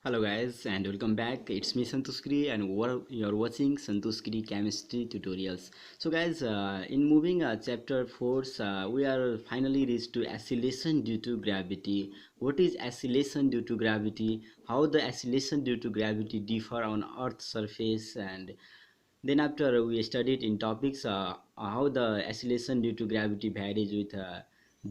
Hello guys and welcome back. It's me Santoskri and you're watching Santoskri Chemistry Tutorials. So guys, in moving chapter 4, we are finally reached to oscillation due to gravity. What is oscillation due to gravity? How the oscillation due to gravity differ on Earth's surface, and then after we studied in topics how the oscillation due to gravity varies with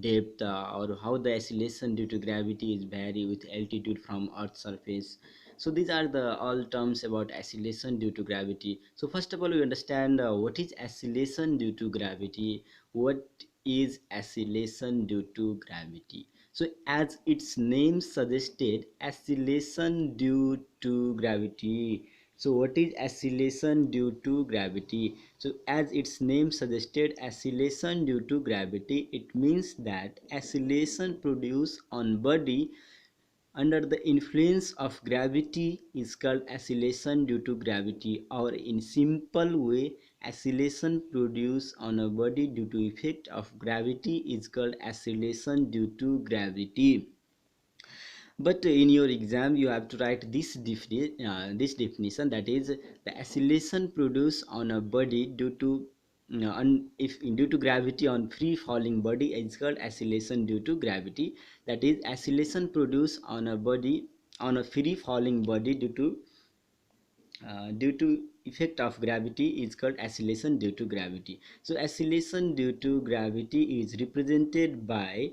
depth, or how the oscillation due to gravity is vary with altitude from Earth's surface. So these are the all terms about oscillation due to gravity. So first of all, we understand what is oscillation due to gravity. What is oscillation due to gravity? So as its name suggested, oscillation due to gravity. So what is oscillation due to gravity? So as its name suggested, oscillation due to gravity, it means that oscillation produced on body under the influence of gravity is called oscillation due to gravity, or in simple way, oscillation produced on a body due to effect of gravity is called oscillation due to gravity. But in your exam you have to write this definition, that is the oscillation produced on a body due to if due to gravity on free falling body is called oscillation due to gravity. That is oscillation produced on a body, on a free falling body due to effect of gravity is called oscillation due to gravity. So oscillation due to gravity is represented by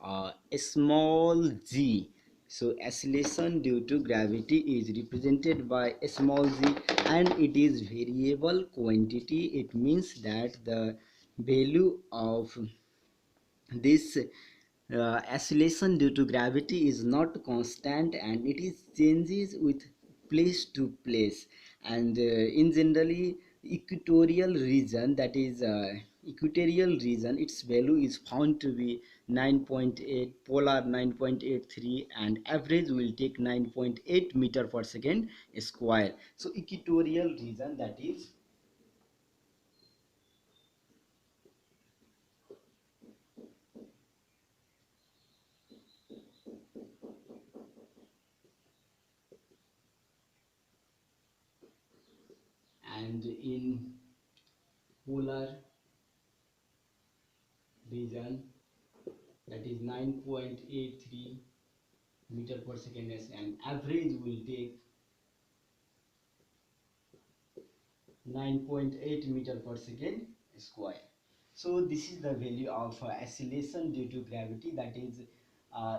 a small g. So oscillation due to gravity is represented by a small g, and it is variable quantity. It means that the value of this oscillation due to gravity is not constant, and it is changes with place to place. And in generally equatorial region, that is equatorial region, its value is found to be 9.8, polar 9.83, and average will take 9.8 meter per second square. So equatorial region, that is, and in polar region, that is 9.83 meter per second, and average will take 9.8 meter per second square. So this is the value of oscillation due to gravity, that is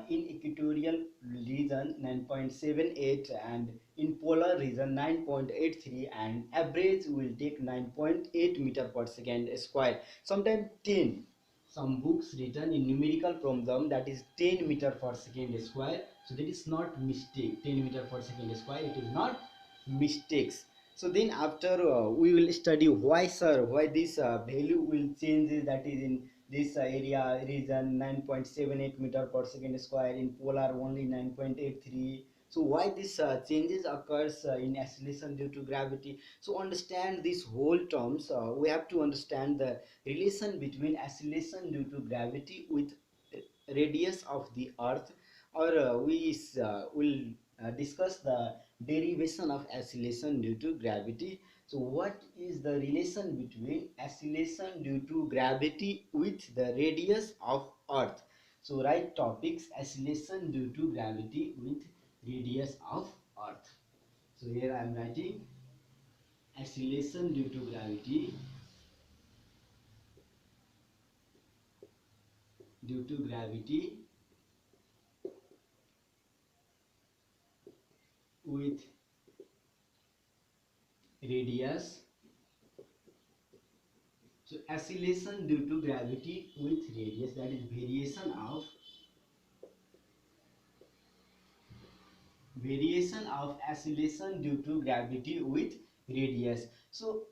in equatorial region 9.78, and in polar region 9.83, and average will take 9.8 meter per second square. Sometimes 10, some books written in numerical problem, that is 10 meter per second square. So that is not mistake, 10 meter per second square, it is not mistakes. So then after we will study why, sir, why this value will change, that is in this area region 9.78 meter per second square, in polar only 9.83. So why this changes occurs in oscillation due to gravity? So understand these whole terms, we have to understand the relation between oscillation due to gravity with radius of the earth, or we will discuss the derivation of oscillation due to gravity. So what is the relation between oscillation due to gravity with the radius of earth? So write topics: oscillation due to gravity with radius of earth. So here I am writing oscillation due to gravity, due to gravity with radius. So oscillation due to gravity with radius, that is variation of oscillation due to gravity with radius. So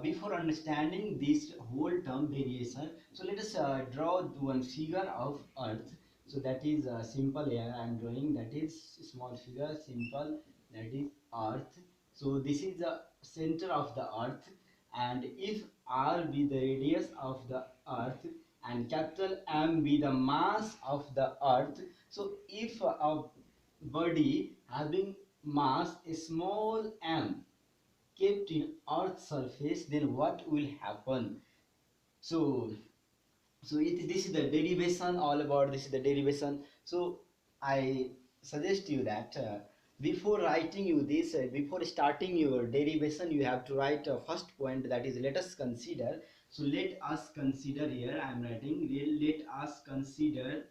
before understanding this whole term variation, so let us draw one figure of earth. So that is simple, here I am drawing, that is small figure, simple, that is earth. So this is the center of the earth, and if r be the radius of the earth and capital M be the mass of the earth, so if a body having mass small m kept in earth's surface, then what will happen? So this is the derivation, all about this is the derivation. So I suggest you that before writing you this, before starting your derivation, you have to write a first point, that is let us consider. So let us consider, here I am writing, let us consider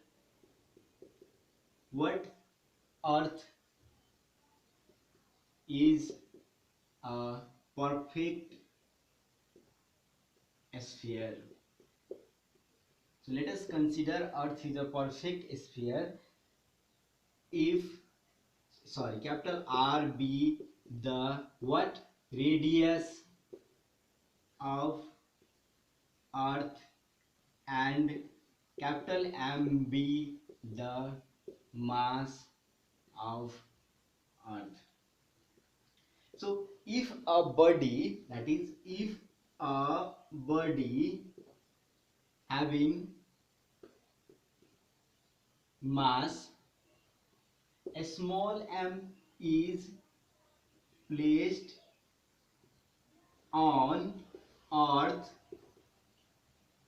what earth is a perfect sphere. So let us consider earth is a perfect sphere if, sorry, capital R be the what, radius of earth, and capital M be the mass of earth. So if a body, that is if a body having mass a small m is placed on earth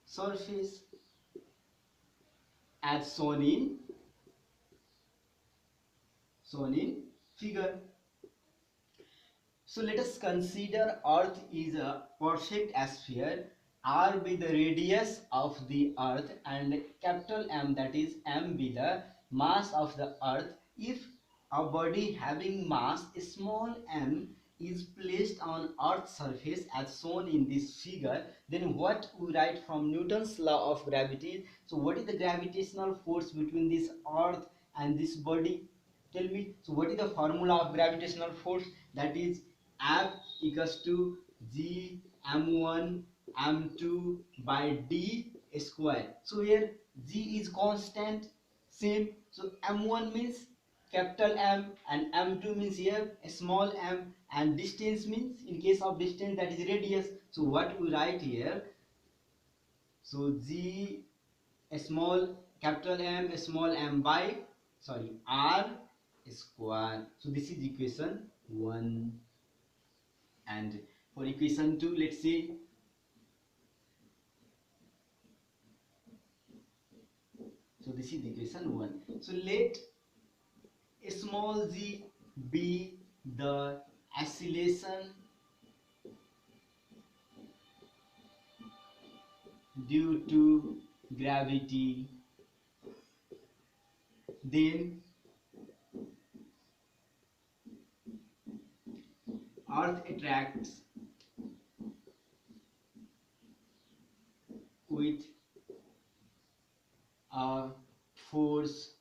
surface as shown in figure. So let us consider earth is a perfect sphere, r be the radius of the earth, and capital M, that is m be the mass of the earth. If a body having mass small m is placed on earth's surface as shown in this figure, then what we write from Newton's law of gravity? So what is the gravitational force between this earth and this body? Tell me. So what is the formula of gravitational force? That is F equals to G m1 m2 by d square. So here G is constant, same. So m1 means capital M and m2 means here a small m, and distance means, in case of distance, that is radius. So what we write here? So G a small capital M a small m by, sorry, R square. So this is equation 1. And for equation 2, let's see. So this is equation 1. So let a small g be the acceleration due to gravity, then earth attracts with a force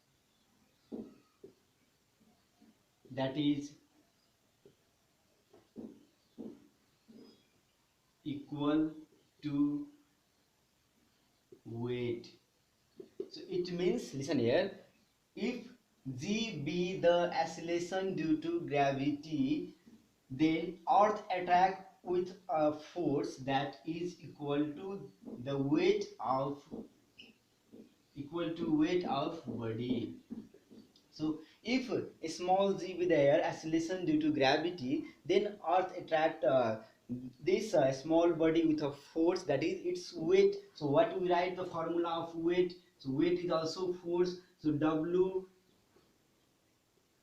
that is equal to weight. So it means, listen here, if g be the acceleration due to gravity, then earth attract with a force that is equal to the weight of, body. So if a small g be there, acceleration due to gravity, then earth attract this small body with a force that is its weight. So what we write the formula of weight? So weight is also force. So W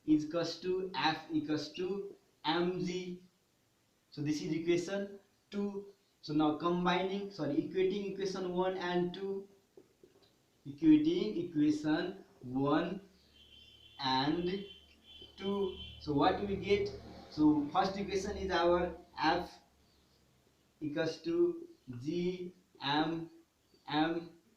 is equals to F equals to mg. So this is equation 2. So now combining, sorry, equating equation 1 and 2, equating equation 1 and 2. So what we get? So first equation is our F equals to G m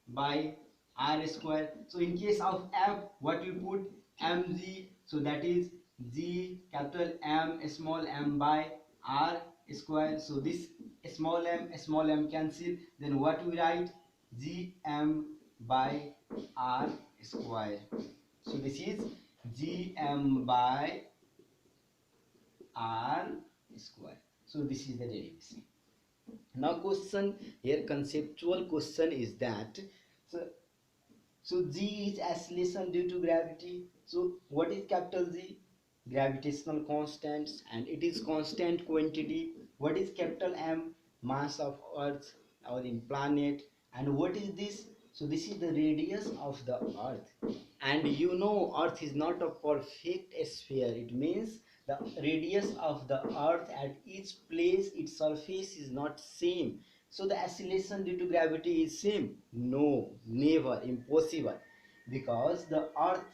by r square. So in case of F, what we put? mg. So that is G capital M small m by r square. So this small m cancel. Then what we write? Gm by r square. So this is Gm by r square. So this is the derivation. Now question here, conceptual question is that, so G is acceleration due to gravity. So what is capital G? gravitational constants, and it is constant quantity. What is capital M? Mass of earth or in planet. And what is this? So this is the radius of the earth. And you know earth is not a perfect sphere. It means the radius of the earth at each place, its surface is not same. So the acceleration due to gravity is same? No, never, impossible. Because the earth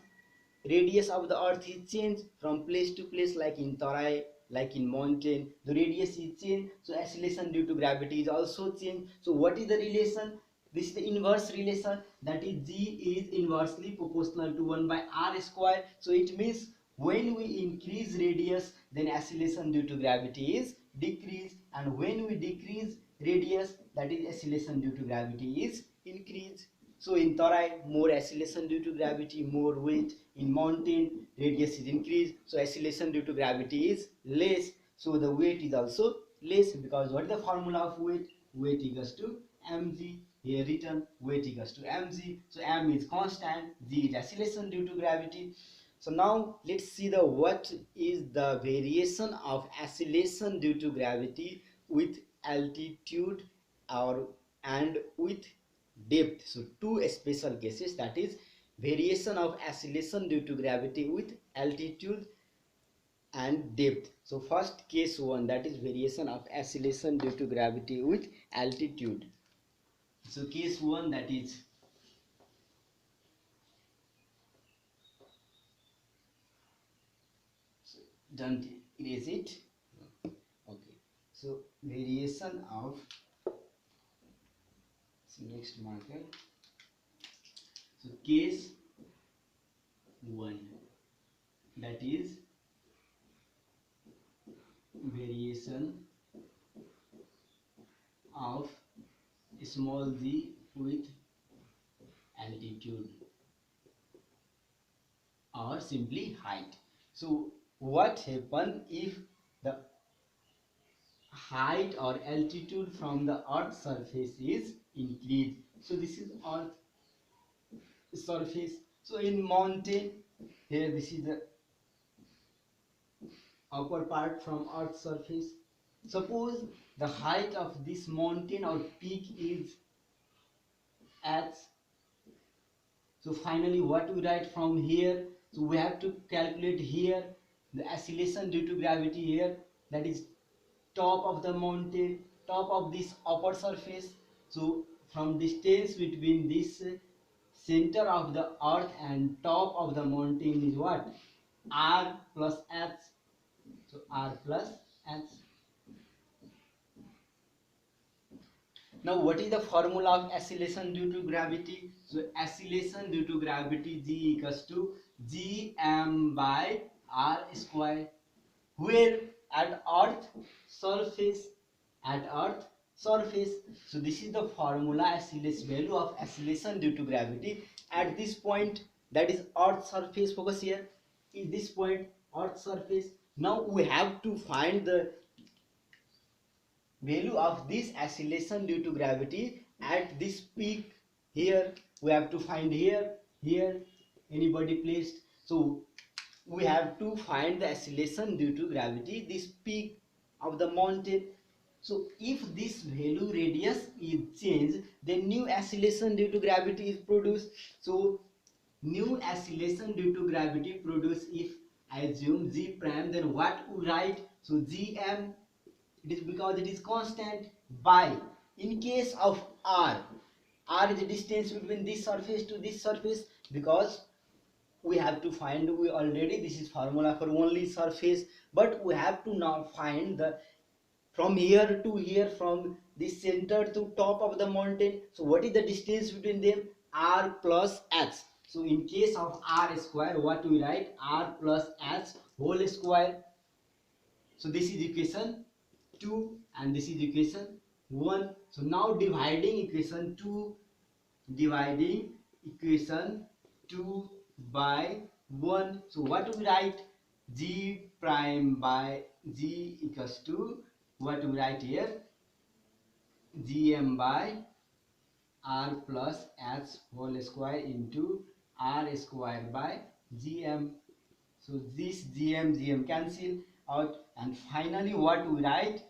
radius of the earth is changed from place to place, like in terrain, like in mountain, the radius is changed, so acceleration due to gravity is also changed. So what is the relation? This is the inverse relation, that is g is inversely proportional to 1 by r square. So it means when we increase radius, then acceleration due to gravity is decrease, and when we decrease radius, that is acceleration due to gravity is increase. So in terrain, more acceleration due to gravity, more weight. In mountain, radius is increased, so acceleration due to gravity is less. So the weight is also less, because what is the formula of weight? Weight equals to mg. Here written weight equals to mg. So m is constant, g is acceleration due to gravity. So now let's see the what is the variation of acceleration due to gravity with altitude or and with depth. So two special cases, that is variation of acceleration due to gravity with altitude and depth. So first case 1, that is variation of acceleration due to gravity with altitude. So case 1, that is, so don't erase it. Okay, so variation of, so next marker. So case 1, that is variation of small g with altitude or simply height. So what happen if the height or altitude from the earth surface is increased? So this is earth surface. So in mountain, here this is the upper part from earth surface. Suppose the height of this mountain or peak is h. So finally what we write from here? So we have to calculate here the acceleration due to gravity here, that is top of the mountain, top of this upper surface. So from distance between this center of the earth and top of the mountain is what? R plus h. So R plus h. Now what is the formula of acceleration due to gravity? So acceleration due to gravity, G equals to Gm by R square, where at earth surface, at earth surface. So this is the formula, acceleration value of acceleration due to gravity at this point, that is earth surface. Focus here, is this point earth surface. Now we have to find the value of this acceleration due to gravity at this peak. Here we have to find here anybody placed. So we have to find the acceleration due to gravity, this peak of the mountain. So if this value radius is changed, then new acceleration due to gravity is produced. So new acceleration due to gravity produced, if I assume g prime, then what we write? So gm, it is because it is constant, by, in case of r is the distance between this surface to this surface, because we have to find, we already, this is formula for only surface, but we have to now find the from here to here, from this center to top of the mountain. So what is the distance between them? R plus h. So in case of r square, what we write? R plus h whole square. So this is equation 2 and this is equation 1. So now dividing equation 2, dividing equation 2 by 1. So what we write? G prime by G equals to, what we write here? Gm by R plus H whole square into R square by Gm. So this gm cancel out, and finally what we write,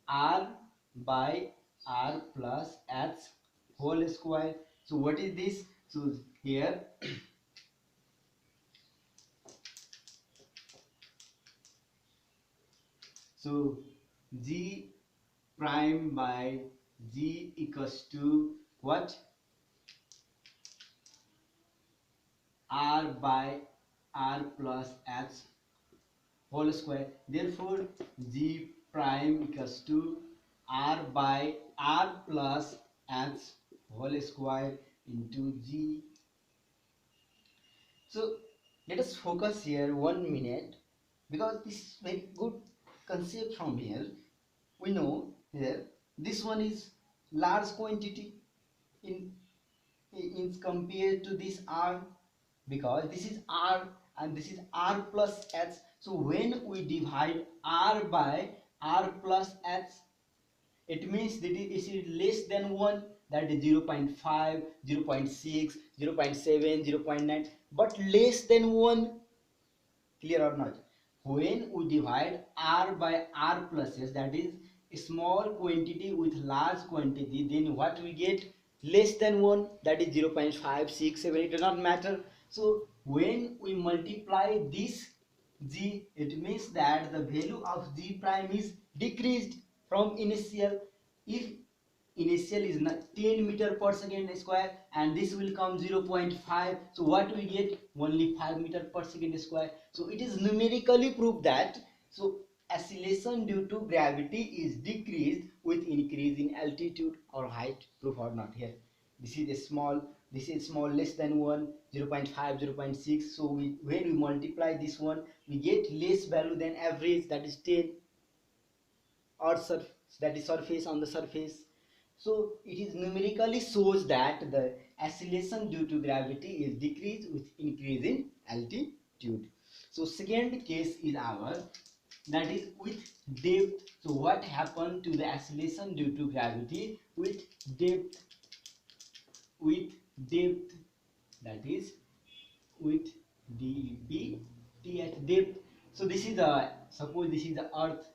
r by r plus h whole square. So what is this? So here so g prime by g equals to what? R by r plus h whole square. Therefore g prime equals to r by r plus h whole square into g. So let us focus here 1 minute, because this is very good concept. From here we know here this one is large quantity in compared to this r, because this is r and this is r plus h. So when we divide r by r plus h, it means that it is less than 1, that is 0 0.5, 0 0.6, 0 0.7, 0 0.9, but less than 1. Clear or not? When we divide r by r plus s, that is small quantity with large quantity, then what we get? Less than 1, that is 0 0.5, 6, 7, it does not matter. So when we multiply this g, it means that the value of g prime is decreased from initial. If initial is 10 meter per second square and this will come 0.5, so what we get? Only 5 meter per second square. So it is numerically proved that so acceleration due to gravity is decreased with increase in altitude or height. Proof or not? Here this is a small, this is small, less than 1, 0 0.5, 0 0.6. So when we multiply this one, we get less value than average, that is 10, or that is surface on the surface. So it is numerically shows that the acceleration due to gravity is decreased with increase in altitude. So second case is our, that is with depth. So what happened to the acceleration due to gravity with depth? With depth, that is with dbt at depth. So this is the, suppose this is the earth.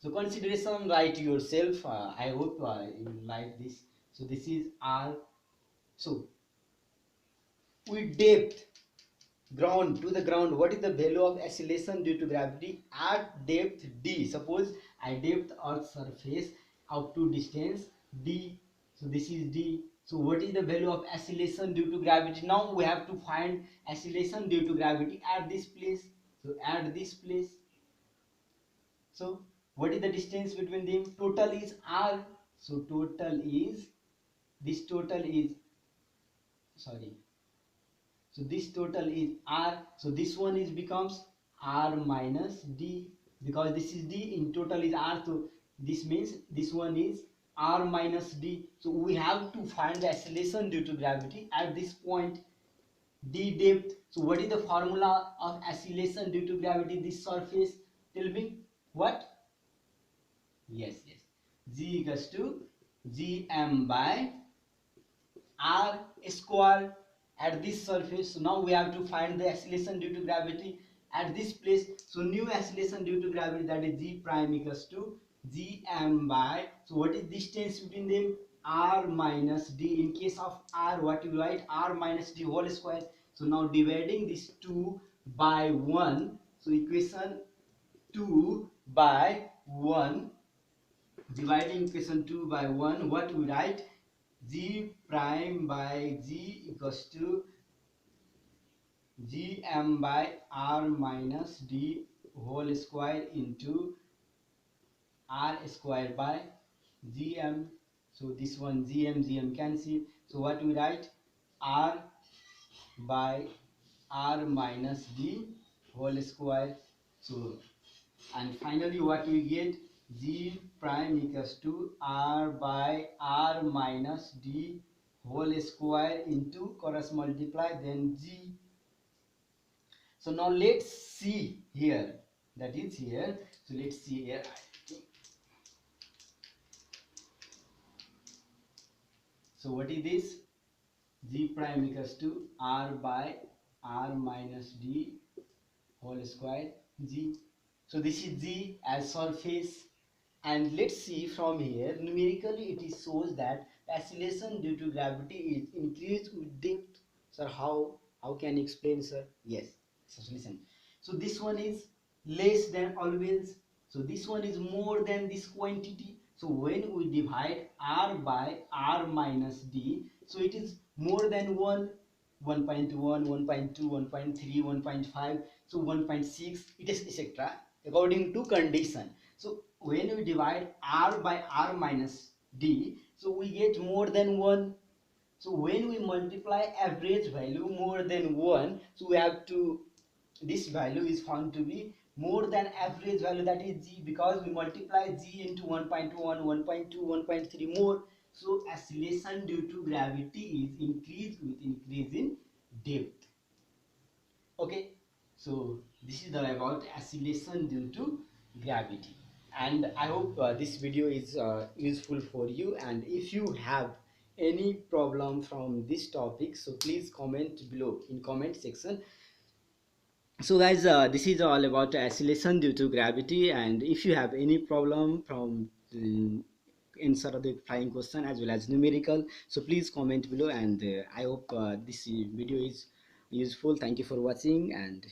So consideration, write yourself. I hope you like this. So this is r. So with depth, ground to the ground, what is the value of acceleration due to gravity at depth d? Suppose I depth earth surface up to distance d. So this is d. So what is the value of acceleration due to gravity? Now we have to find acceleration due to gravity at this place. So at this place. So what is the distance between them? Total is r. So total is, this total is, sorry, so this total is r. So this one is becomes r minus d, because this is d in total is r. So this means this one is r minus d. So we have to find the acceleration due to gravity at this point d depth. So what is the formula of acceleration due to gravity this surface? Tell me what? Yes, yes. G equals to gm by r square at this surface. So now we have to find the acceleration due to gravity at this place. So new acceleration due to gravity, that is g prime equals to gm by, so what is distance between them? R minus d. In case of r, what you write? R minus d whole square. So now dividing this 2 by 1, so equation 2 by 1, dividing equation 2 by 1, what we write? G prime by g equals to gm by r minus d whole square into r square by gm. So this one gm cancel. So what we write? R by r minus d whole square. So and finally what we get? G prime equals to r by r minus d whole square into cross multiply then g. So now let's see here, that is here. So let's see here. So what is this? G prime equals to r by r minus d whole square g. So this is g as surface, and let's see from here numerically it is shows that acceleration due to gravity is increased with depth. Sir, how can you explain, sir? Yes, so listen. So this one is less than always, so this one is more than this quantity. So when we divide r by r minus d, so it is more than 1, 1.1, 1.2, 1.3, 1.5, so 1.6, it is etc. according to condition. So when we divide r by r minus d, so we get more than 1. So when we multiply average value more than 1, so we have to, this value is found to be more than average value, that is g, because we multiply g into 1.1, 1.2, 1.3 more. So acceleration due to gravity is increased with increase in depth. Okay, so this is the about acceleration due to gravity, and I hope this video is useful for you. And if you have any problem from this topic, so please comment below in comment section. So guys, this is all about acceleration due to gravity, and if you have any problem from answer of the flying question as well as numerical, so please comment below, and I hope this video is useful. Thank you for watching, and